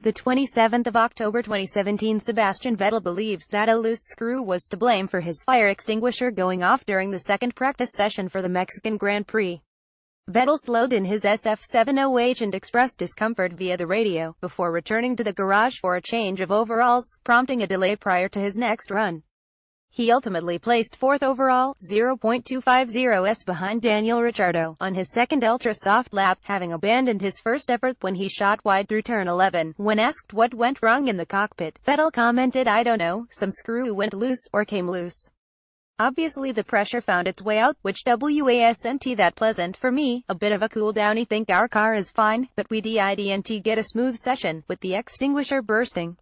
The 27th of October 2017, Sebastian Vettel believes that a loose screw was to blame for his fire extinguisher going off during the second practice session for the Mexican Grand Prix. Vettel slowed in his SF70H and expressed discomfort via the radio, before returning to the garage for a change of overalls, prompting a delay prior to his next run. He ultimately placed 4th overall, 0.250s behind Daniel Ricciardo, on his second ultra-soft lap, having abandoned his first effort when he shot wide through turn 11. When asked what went wrong in the cockpit, Vettel commented, "I don't know, some screw went loose, or came loose. Obviously the pressure found its way out, which wasn't that pleasant for me. A bit of a cool downy. Think our car is fine, but we didn't get a smooth session, with the extinguisher bursting."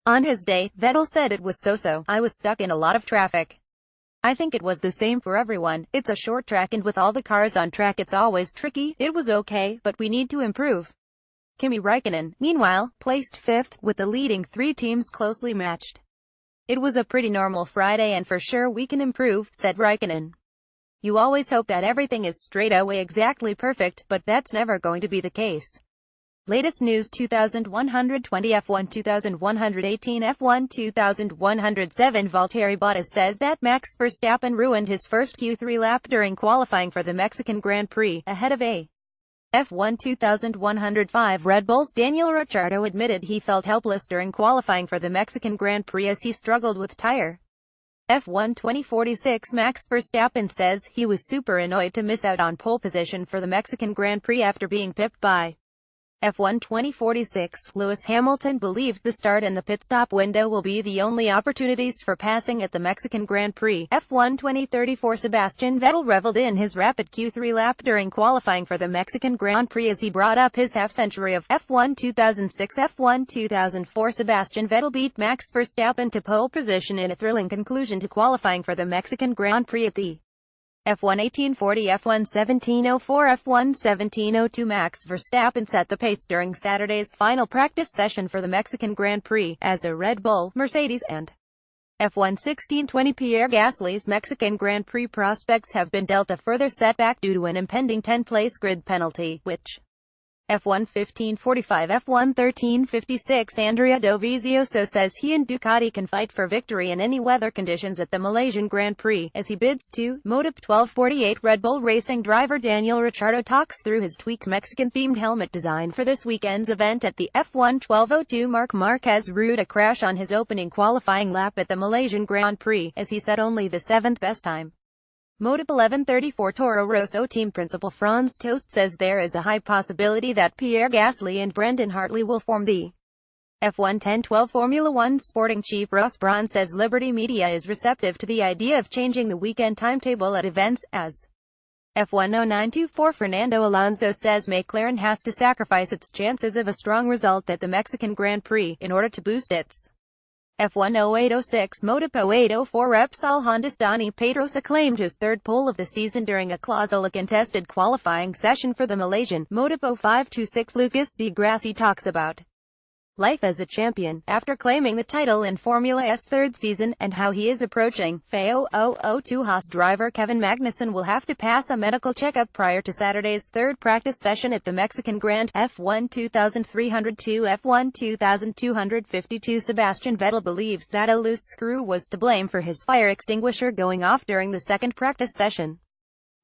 On his day, Vettel said it was so-so. "I was stuck in a lot of traffic. I think it was the same for everyone. It's a short track and with all the cars on track it's always tricky. It was okay, but we need to improve." Kimi Räikkönen, meanwhile, placed 5th, with the leading 3 teams closely matched. "It was a pretty normal Friday and for sure we can improve," said Räikkönen. "You always hope that everything is straight away exactly perfect, but that's never going to be the case." Latest news: 2120 F1 2118 F1 2107 Valtteri Bottas says that Max Verstappen ruined his first Q3 lap during qualifying for the Mexican Grand Prix, ahead of a F1 2105 Red Bull's Daniel Ricciardo admitted he felt helpless during qualifying for the Mexican Grand Prix as he struggled with tire. F1 2046 Max Verstappen says he was super annoyed to miss out on pole position for the Mexican Grand Prix after being pipped by F1 2046. Lewis Hamilton believes the start and the pit stop window will be the only opportunities for passing at the Mexican Grand Prix. F1 2034 Sebastian Vettel reveled in his rapid Q3 lap during qualifying for the Mexican Grand Prix as he brought up his half-century of F1 2006. F1 2004 Sebastian Vettel beat Max Verstappen to pole position in a thrilling conclusion to qualifying for the Mexican Grand Prix at the F1 1840 F1 1704 F1 1702 Max Verstappen set the pace during Saturday's final practice session for the Mexican Grand Prix, as a Red Bull, Mercedes and F1 1620 Pierre Gasly's Mexican Grand Prix prospects have been dealt a further setback due to an impending 10th-place grid penalty, which F1 1545 F1 1356 Andrea Dovizioso says he and Ducati can fight for victory in any weather conditions at the Malaysian Grand Prix, as he bids to Motor 1248 Red Bull Racing driver Daniel Ricciardo talks through his tweaked Mexican-themed helmet design for this weekend's event at the F1 1202. Marc Marquez rued a crash on his opening qualifying lap at the Malaysian Grand Prix, as he set only the 7th best time. Motor 1134 Toro Rosso team principal Franz Tost says there is a high possibility that Pierre Gasly and Brendan Hartley will form the F1 1012 Formula One. Sporting chief Ross Brawn says Liberty Media is receptive to the idea of changing the weekend timetable at events, as F1 0924 Fernando Alonso says McLaren has to sacrifice its chances of a strong result at the Mexican Grand Prix, in order to boost its F1 0806 Moto 0804 Repsol Honda's Dani Pedrosa claimed his 3rd pole of the season during a closely contested qualifying session for the Malaysian Moto 526. Lucas di Grassi talks about life as a champion, after claiming the title in Formula S's 3rd season, and how he is approaching. FA002 Haas driver Kevin Magnussen will have to pass a medical checkup prior to Saturday's 3rd practice session at the Mexican Grand F1 2302 F1 2252 Sebastian Vettel believes that a loose screw was to blame for his fire extinguisher going off during the second practice session.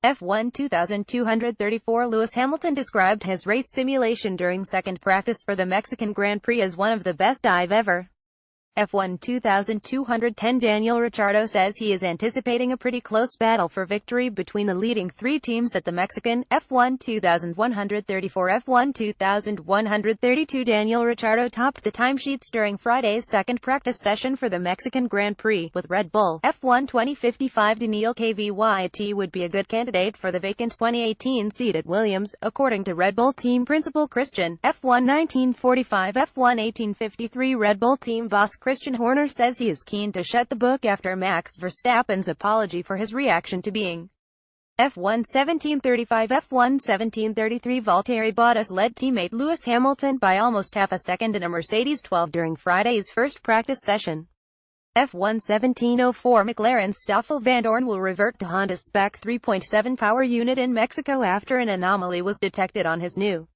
F1 2234 Lewis Hamilton described his race simulation during second practice for the Mexican Grand Prix as one of the best I've ever. F1 2210 Daniel Ricciardo says he is anticipating a pretty close battle for victory between the leading 3 teams at the Mexican F1 2134 F1 2132 Daniel Ricciardo topped the timesheets during Friday's second practice session for the Mexican Grand Prix, with Red Bull. F1 2055 Daniil Kvyat would be a good candidate for the vacant 2018 seat at Williams, according to Red Bull team principal Christian. F1 1945 F1 1853 Red Bull team boss Christian Horner says he is keen to shut the book after Max Verstappen's apology for his reaction to being F1 1735 F1 1733 Valtteri Bottas led teammate Lewis Hamilton by almost half a second in a Mercedes 12 during Friday's first practice session. F1 1704 McLaren's Stoffel Vandoorne will revert to Honda's spec 3.7 power unit in Mexico after an anomaly was detected on his new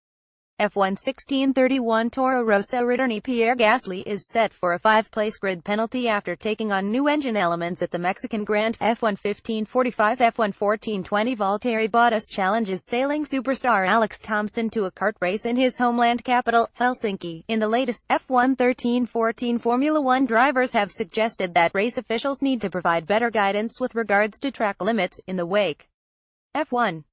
F1 1631 Toro Rosso returning Pierre Gasly is set for a 5-place grid penalty after taking on new engine elements at the Mexican Grand. F1 1545 F1 1420 Valtteri Bottas challenges sailing superstar Alex Thompson to a kart race in his homeland capital, Helsinki. In the latest F1 1314 Formula One drivers have suggested that race officials need to provide better guidance with regards to track limits in the wake. F1